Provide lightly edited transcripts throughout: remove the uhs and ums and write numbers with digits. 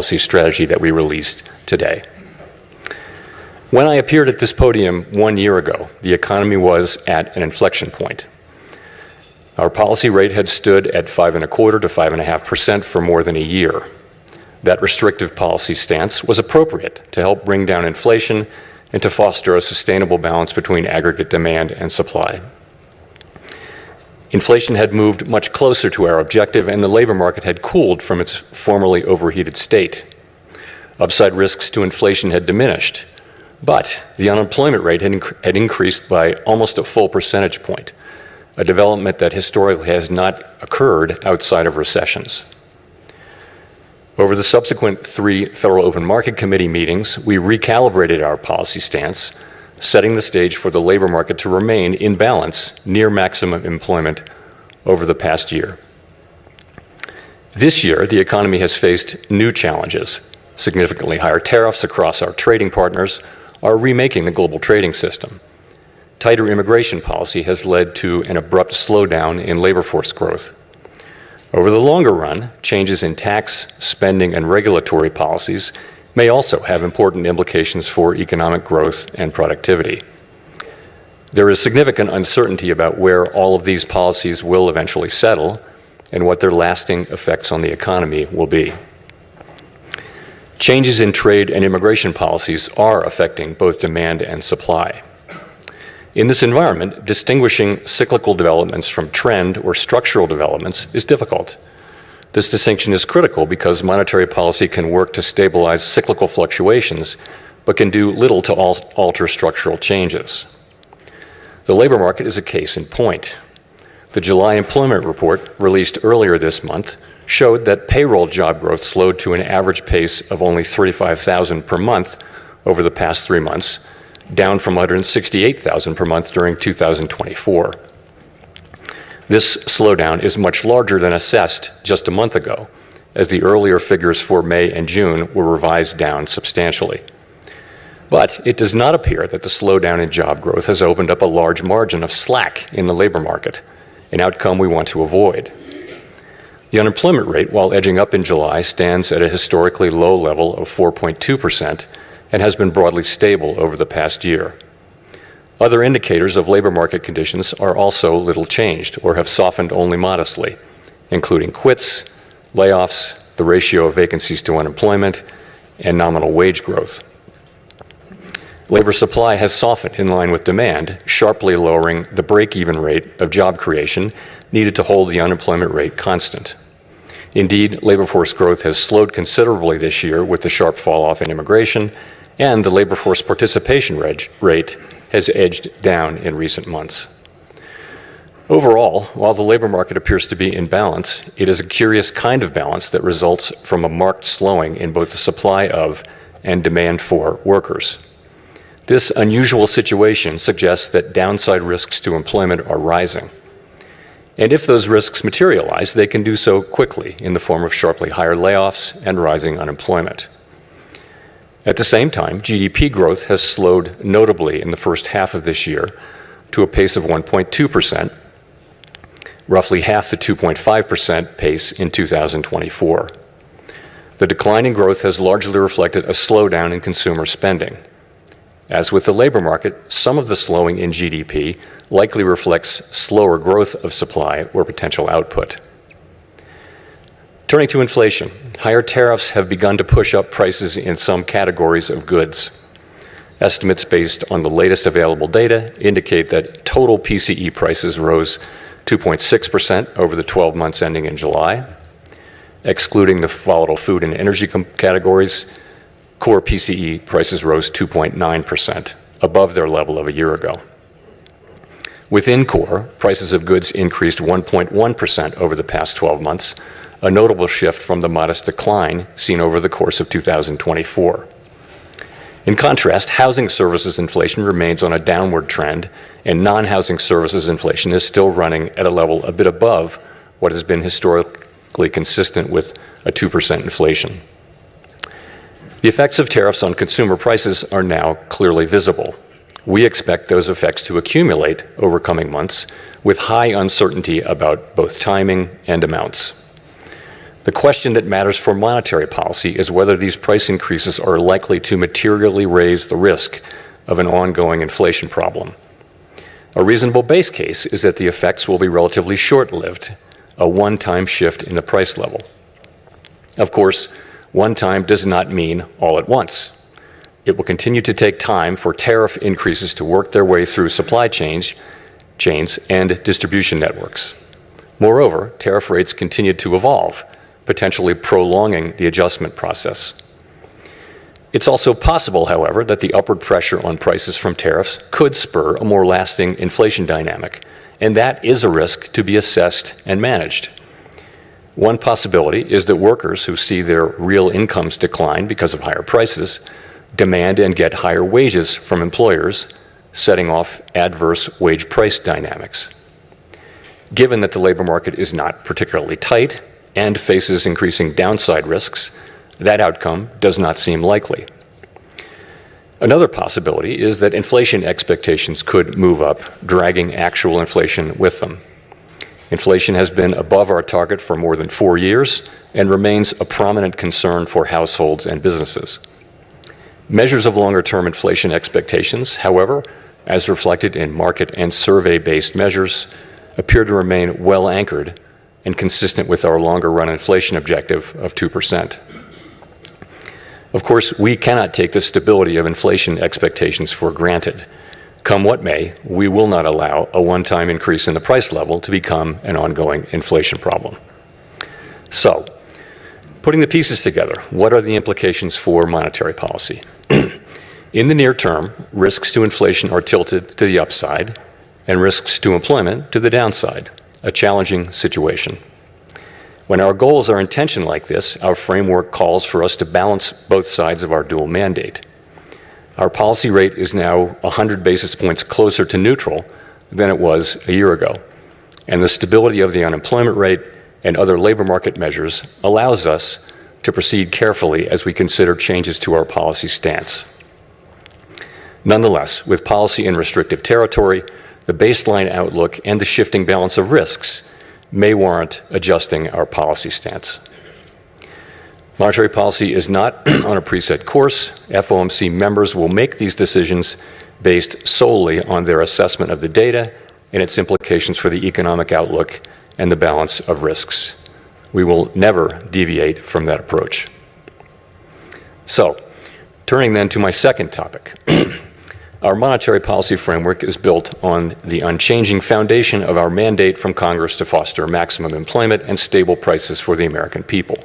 policy strategy that we released today. When I appeared at this podium 1 year ago, the economy was at an inflection point. Our policy rate had stood at 5.25% to 5.5% for more than a year. That restrictive policy stance was appropriate to help bring down inflation and to foster a sustainable balance between aggregate demand and supply. Inflation had moved much closer to our objective, and the labor market had cooled from its formerly overheated state. Upside risks to inflation had diminished, but the unemployment rate had increased by almost a full percentage point, a development that historically has not occurred outside of recessions. Over the subsequent 3 Federal Open Market Committee meetings, we recalibrated our policy stance, setting the stage for the labor market to remain in balance near maximum employment over the past year. This year, the economy has faced new challenges. Significantly higher tariffs across our trading partners are remaking the global trading system. Tighter immigration policy has led to an abrupt slowdown in labor force growth. Over the longer run, changes in tax, spending, and regulatory policies may also have important implications for economic growth and productivity. There is significant uncertainty about where all of these policies will eventually settle and what their lasting effects on the economy will be. Changes in trade and immigration policies are affecting both demand and supply. In this environment, distinguishing cyclical developments from trend or structural developments is difficult. This distinction is critical because monetary policy can work to stabilize cyclical fluctuations, but can do little to alter structural changes. The labor market is a case in point. The July employment report, released earlier this month, showed that payroll job growth slowed to an average pace of only 35,000 per month over the past 3 months, down from 168,000 per month during 2024. This slowdown is much larger than assessed just a month ago, as the earlier figures for May and June were revised down substantially. But it does not appear that the slowdown in job growth has opened up a large margin of slack in the labor market, an outcome we want to avoid. The unemployment rate, while edging up in July, stands at a historically low level of 4.2%, and has been broadly stable over the past year. Other indicators of labor market conditions are also little changed or have softened only modestly, including quits, layoffs, the ratio of vacancies to unemployment, and nominal wage growth. Labor supply has softened in line with demand, sharply lowering the break-even rate of job creation needed to hold the unemployment rate constant. Indeed, labor force growth has slowed considerably this year with the sharp fall-off in immigration, and the labor force participation rate has edged down in recent months. Overall, while the labor market appears to be in balance, it is a curious kind of balance that results from a marked slowing in both the supply of and demand for workers. This unusual situation suggests that downside risks to employment are rising. And if those risks materialize, they can do so quickly in the form of sharply higher layoffs and rising unemployment. At the same time, GDP growth has slowed notably in the first half of this year to a pace of 1.2%, roughly half the 2.5% pace in 2024. The decline in growth has largely reflected a slowdown in consumer spending. As with the labor market, some of the slowing in GDP likely reflects slower growth of supply or potential output. Turning to inflation, higher tariffs have begun to push up prices in some categories of goods. Estimates based on the latest available data indicate that total PCE prices rose 2.6% over the 12 months ending in July. Excluding the volatile food and energy categories, core PCE prices rose 2.9%, above their level of a year ago. Within core, prices of goods increased 1.1% over the past 12 months, a notable shift from the modest decline seen over the course of 2024. In contrast, housing services inflation remains on a downward trend, and non-housing services inflation is still running at a level a bit above what has been historically consistent with a 2% inflation. The effects of tariffs on consumer prices are now clearly visible. We expect those effects to accumulate over coming months with high uncertainty about both timing and amounts. The question that matters for monetary policy is whether these price increases are likely to materially raise the risk of an ongoing inflation problem. A reasonable base case is that the effects will be relatively short-lived, a one-time shift in the price level. Of course, one time does not mean all at once. It will continue to take time for tariff increases to work their way through supply chains and distribution networks. Moreover, tariff rates continue to evolve, potentially prolonging the adjustment process. It's also possible, however, that the upward pressure on prices from tariffs could spur a more lasting inflation dynamic, and that is a risk to be assessed and managed. One possibility is that workers who see their real incomes decline because of higher prices demand and get higher wages from employers, setting off adverse wage price dynamics. Given that the labor market is not particularly tight and faces increasing downside risks, that outcome does not seem likely. Another possibility is that inflation expectations could move up, dragging actual inflation with them. Inflation has been above our target for more than 4 years and remains a prominent concern for households and businesses. Measures of longer-term inflation expectations, however, as reflected in market and survey-based measures, appear to remain well anchored and consistent with our longer-run inflation objective of 2%. Of course, we cannot take the stability of inflation expectations for granted. Come what may, we will not allow a one-time increase in the price level to become an ongoing inflation problem. So, putting the pieces together, what are the implications for monetary policy? In the near term, risks to inflation are tilted to the upside and risks to employment to the downside, a challenging situation. When our goals are in tension like this, our framework calls for us to balance both sides of our dual mandate. Our policy rate is now 100 basis points closer to neutral than it was a year ago, and the stability of the unemployment rate and other labor market measures allows us to proceed carefully as we consider changes to our policy stance. Nonetheless, with policy in restrictive territory, the baseline outlook and the shifting balance of risks may warrant adjusting our policy stance. Monetary policy is not on a preset course. FOMC members will make these decisions based solely on their assessment of the data and its implications for the economic outlook and the balance of risks. We will never deviate from that approach. So, turning then to my second topic. Our monetary policy framework is built on the unchanging foundation of our mandate from Congress to foster maximum employment and stable prices for the American people.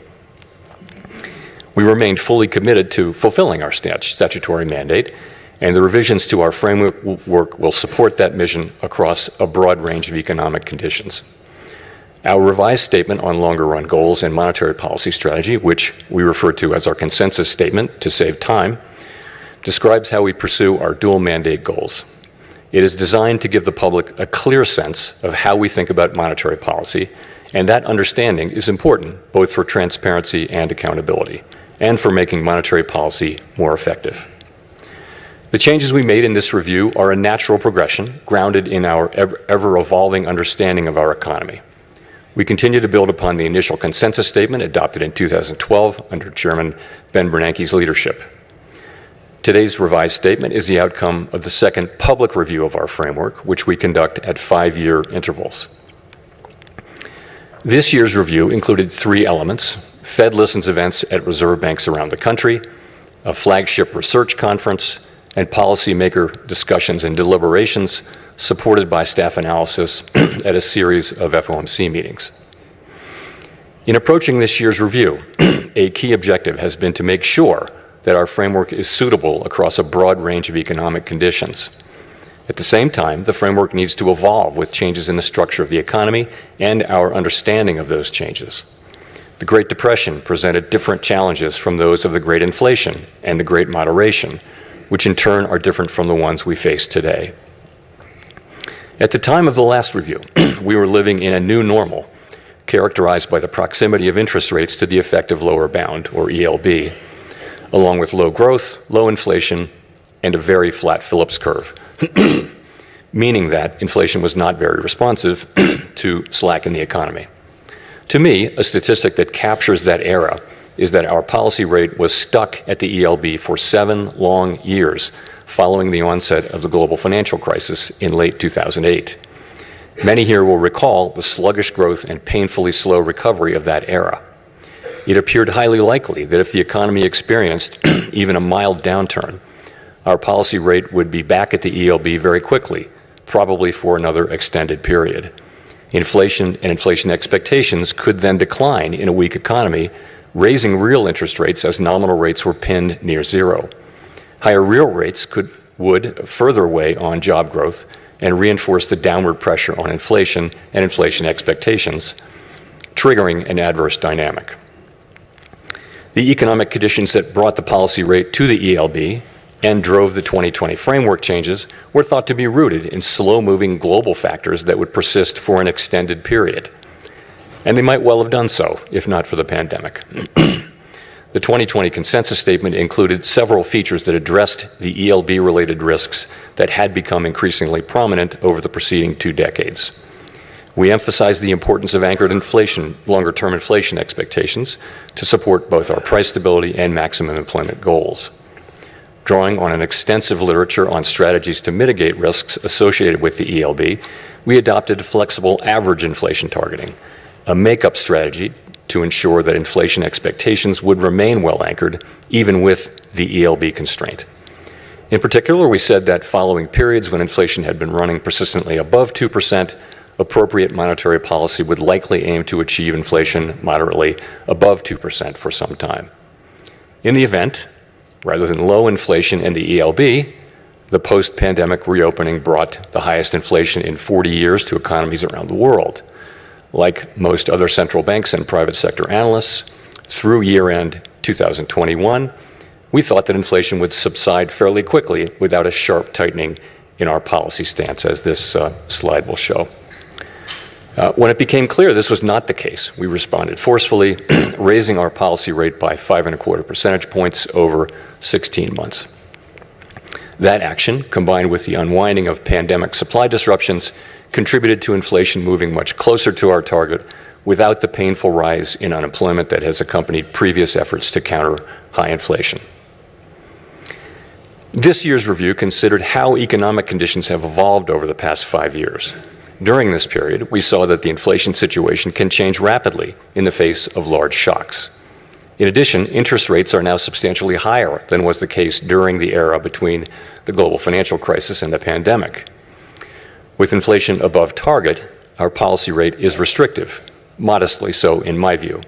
We remain fully committed to fulfilling our statutory mandate, and the revisions to our framework will support that mission across a broad range of economic conditions. Our revised statement on longer-run goals and monetary policy strategy, which we refer to as our consensus statement to save time, describes how we pursue our dual mandate goals. It is designed to give the public a clear sense of how we think about monetary policy, and that understanding is important both for transparency and accountability, and for making monetary policy more effective. The changes we made in this review are a natural progression grounded in our ever-evolving understanding of our economy. We continue to build upon the initial consensus statement adopted in 2012 under Chairman Ben Bernanke's leadership. Today's revised statement is the outcome of the second public review of our framework, which we conduct at 5-year intervals. This year's review included 3 elements: Fed Listens events at reserve banks around the country, a flagship research conference, and policymaker discussions and deliberations supported by staff analysis at a series of FOMC meetings. In approaching this year's review, a key objective has been to make sure that our framework is suitable across a broad range of economic conditions. At the same time, the framework needs to evolve with changes in the structure of the economy and our understanding of those changes. The Great Depression presented different challenges from those of the Great Inflation and the Great Moderation, which in turn are different from the ones we face today. At the time of the last review, we were living in a new normal, characterized by the proximity of interest rates to the effective lower bound, or ELB, along with low growth, low inflation, and a very flat Phillips curve, meaning that inflation was not very responsive to slack in the economy. To me, a statistic that captures that era is that our policy rate was stuck at the ELB for 7 long years following the onset of the global financial crisis in late 2008. Many here will recall the sluggish growth and painfully slow recovery of that era. It appeared highly likely that if the economy experienced even a mild downturn, our policy rate would be back at the ELB very quickly, probably for another extended period. Inflation and inflation expectations could then decline in a weak economy, raising real interest rates as nominal rates were pinned near zero. Higher real rates would further weigh on job growth and reinforce the downward pressure on inflation and inflation expectations, triggering an adverse dynamic. The economic conditions that brought the policy rate to the ELB and drove the 2020 framework changes were thought to be rooted in slow-moving global factors that would persist for an extended period. And they might well have done so, if not for the pandemic. The 2020 consensus statement included several features that addressed the ELB-related risks that had become increasingly prominent over the preceding 2 decades. We emphasized the importance of anchored inflation, longer-term inflation expectations to support both our price stability and maximum employment goals. Drawing on an extensive literature on strategies to mitigate risks associated with the ELB, we adopted flexible average inflation targeting, a make-up strategy to ensure that inflation expectations would remain well anchored, even with the ELB constraint. In particular, we said that following periods when inflation had been running persistently above 2%, appropriate monetary policy would likely aim to achieve inflation moderately above 2% for some time. In the event, rather than low inflation in the ELB, the post-pandemic reopening brought the highest inflation in 40 years to economies around the world. Like most other central banks and private sector analysts, through year-end 2021, we thought that inflation would subside fairly quickly without a sharp tightening in our policy stance, as this slide will show. When it became clear this was not the case, we responded forcefully, raising our policy rate by 5.25 percentage points over 16 months. That action, combined with the unwinding of pandemic supply disruptions, contributed to inflation moving much closer to our target without the painful rise in unemployment that has accompanied previous efforts to counter high inflation. This year's review considered how economic conditions have evolved over the past 5 years. During this period, we saw that the inflation situation can change rapidly in the face of large shocks. In addition, interest rates are now substantially higher than was the case during the era between the global financial crisis and the pandemic. With inflation above target, our policy rate is restrictive, modestly so in my view.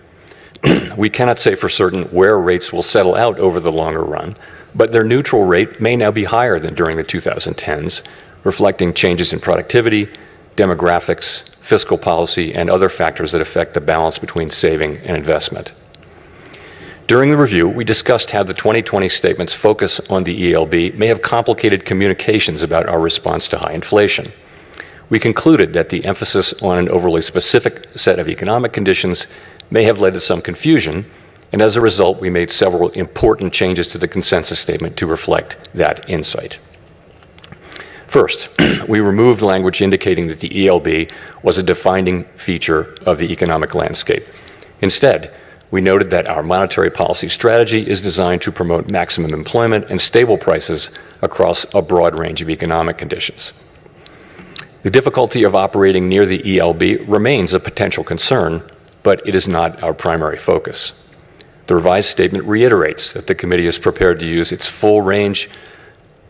We cannot say for certain where rates will settle out over the longer run, but their neutral rate may now be higher than during the 2010s, reflecting changes in productivity, demographics, fiscal policy, and other factors that affect the balance between saving and investment. During the review, we discussed how the 2020 statement's focus on the ELB may have complicated communications about our response to high inflation. We concluded that the emphasis on an overly specific set of economic conditions may have led to some confusion, and as a result, we made several important changes to the consensus statement to reflect that insight. First, we removed language indicating that the ELB was a defining feature of the economic landscape. Instead, we noted that our monetary policy strategy is designed to promote maximum employment and stable prices across a broad range of economic conditions. The difficulty of operating near the ELB remains a potential concern, but it is not our primary focus. The revised statement reiterates that the committee is prepared to use its full range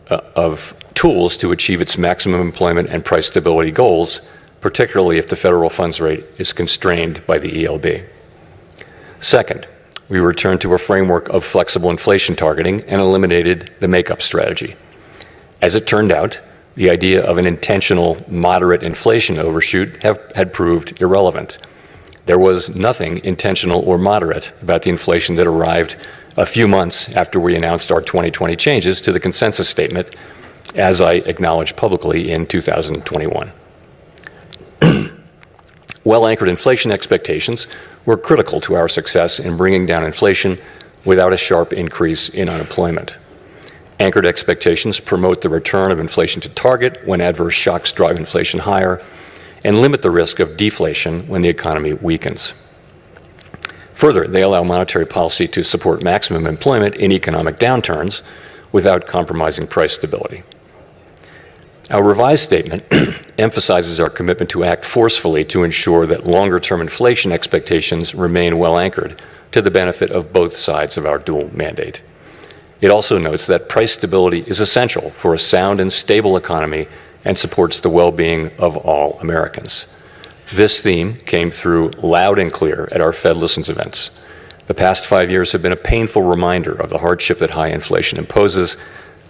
of tools to achieve its maximum employment and price stability goals, particularly if the federal funds rate is constrained by the ELB. Second, we returned to a framework of flexible inflation targeting and eliminated the make-up strategy. As it turned out, the idea of an intentional moderate inflation overshoot had proved irrelevant. There was nothing intentional or moderate about the inflation that arrived a few months after we announced our 2020 changes to the consensus statement, as I acknowledged publicly in 2021. Well-anchored inflation expectations were critical to our success in bringing down inflation without a sharp increase in unemployment. Anchored expectations promote the return of inflation to target when adverse shocks drive inflation higher and limit the risk of deflation when the economy weakens. Further, they allow monetary policy to support maximum employment in economic downturns without compromising price stability. Our revised statement emphasizes our commitment to act forcefully to ensure that longer-term inflation expectations remain well anchored to the benefit of both sides of our dual mandate. It also notes that price stability is essential for a sound and stable economy and supports the well-being of all Americans. This theme came through loud and clear at our Fed Listens events. The past 5 years have been a painful reminder of the hardship that high inflation imposes,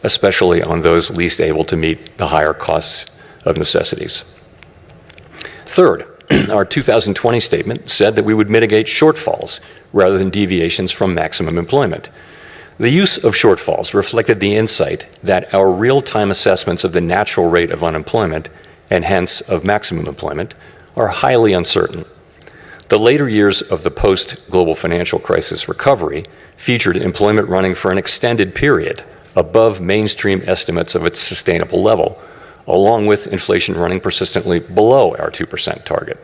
especially on those least able to meet the higher costs of necessities. Third, our 2020 statement said that we would mitigate shortfalls rather than deviations from maximum employment. The use of shortfalls reflected the insight that our real-time assessments of the natural rate of unemployment, and hence of maximum employment, are highly uncertain. The later years of the post-global financial crisis recovery featured employment running for an extended period above mainstream estimates of its sustainable level, along with inflation running persistently below our 2% target.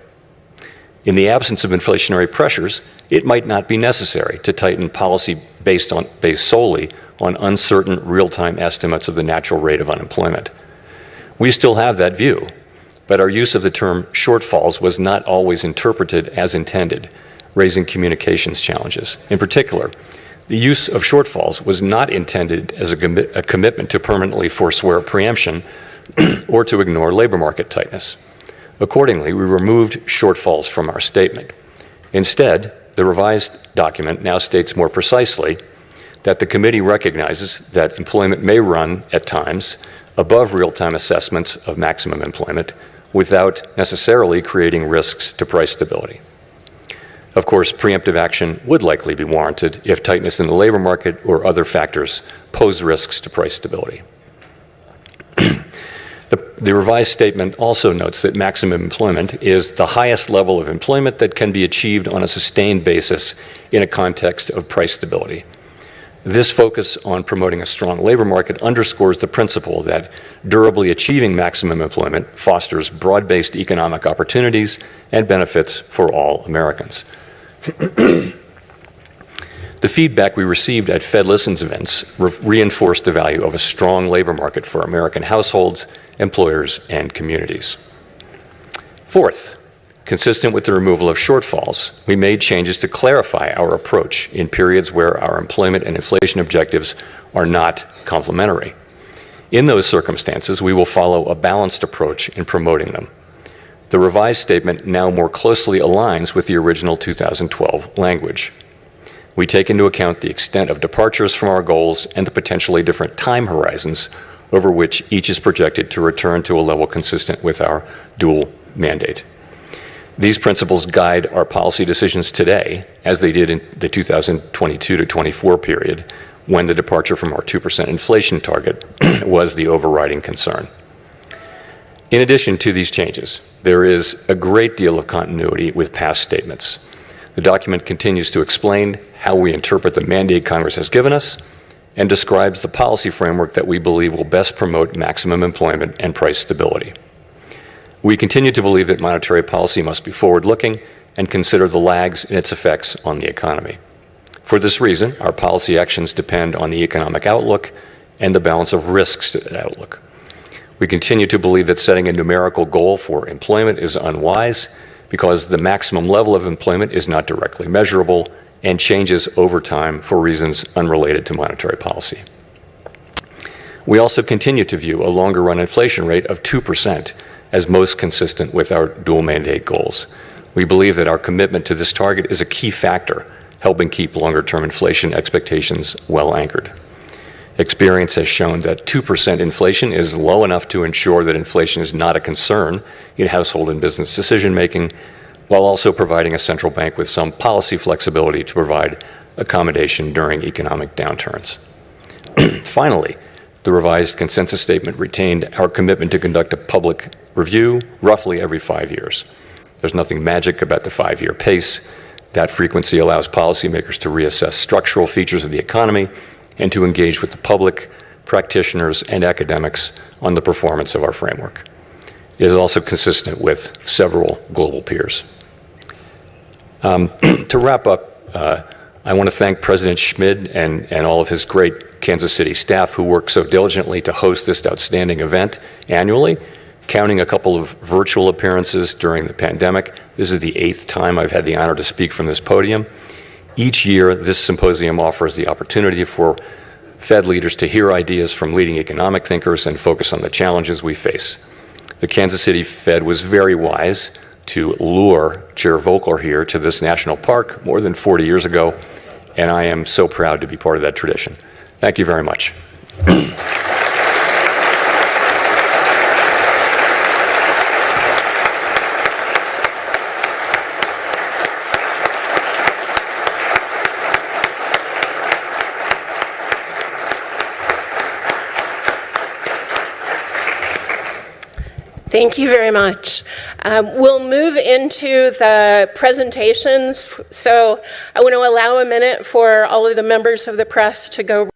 In the absence of inflationary pressures, it might not be necessary to tighten policy based solely on uncertain real-time estimates of the natural rate of unemployment. We still have that view, but our use of the term shortfalls was not always interpreted as intended, raising communications challenges. In particular, the use of shortfalls was not intended as a commitment to permanently forswear preemption or to ignore labor market tightness. Accordingly, we removed shortfalls from our statement. Instead, the revised document now states more precisely that the committee recognizes that employment may run at times above real-time assessments of maximum employment without necessarily creating risks to price stability. Of course, preemptive action would likely be warranted if tightness in the labor market or other factors pose risks to price stability. The revised statement also notes that maximum employment is the highest level of employment that can be achieved on a sustained basis in a context of price stability. This focus on promoting a strong labor market underscores the principle that durably achieving maximum employment fosters broad-based economic opportunities and benefits for all Americans. The feedback we received at Fed Listens events reinforced the value of a strong labor market for American households, employers, and communities. Fourth, consistent with the removal of shortfalls, we made changes to clarify our approach in periods where our employment and inflation objectives are not complementary. In those circumstances, we will follow a balanced approach in promoting them. The revised statement now more closely aligns with the original 2012 language. We take into account the extent of departures from our goals and the potentially different time horizons over which each is projected to return to a level consistent with our dual mandate. These principles guide our policy decisions today, as they did in the 2022 to 24 period, when the departure from our 2% inflation target was the overriding concern. In addition to these changes, there is a great deal of continuity with past statements. The document continues to explain how we interpret the mandate Congress has given us and describes the policy framework that we believe will best promote maximum employment and price stability. We continue to believe that monetary policy must be forward-looking and consider the lags in its effects on the economy. For this reason, our policy actions depend on the economic outlook and the balance of risks to that outlook. We continue to believe that setting a numerical goal for employment is unwise because the maximum level of employment is not directly measurable and changes over time for reasons unrelated to monetary policy. We also continue to view a longer-run inflation rate of 2% as most consistent with our dual mandate goals. We believe that our commitment to this target is a key factor, helping keep longer-term inflation expectations well anchored. Experience has shown that 2% inflation is low enough to ensure that inflation is not a concern in household and business decision-making, while also providing a central bank with some policy flexibility to provide accommodation during economic downturns. Finally, the revised consensus statement retained our commitment to conduct a public review roughly every 5 years. There's nothing magic about the 5-year pace. That frequency allows policymakers to reassess structural features of the economy and to engage with the public, practitioners, and academics on the performance of our framework. It is also consistent with several global peers. To wrap up, I want to thank President Schmid and all of his great Kansas City staff who work so diligently to host this outstanding event annually, counting a couple of virtual appearances during the pandemic. This is the 8th time I've had the honor to speak from this podium. Each year, this symposium offers the opportunity for Fed leaders to hear ideas from leading economic thinkers and focus on the challenges we face. The Kansas City Fed was very wise to lure Chair Volcker here to this national park more than 40 years ago, and I am so proud to be part of that tradition. Thank you very much. Thank you very much. We'll move into the presentations. So I want to allow a minute for all of the members of the press to go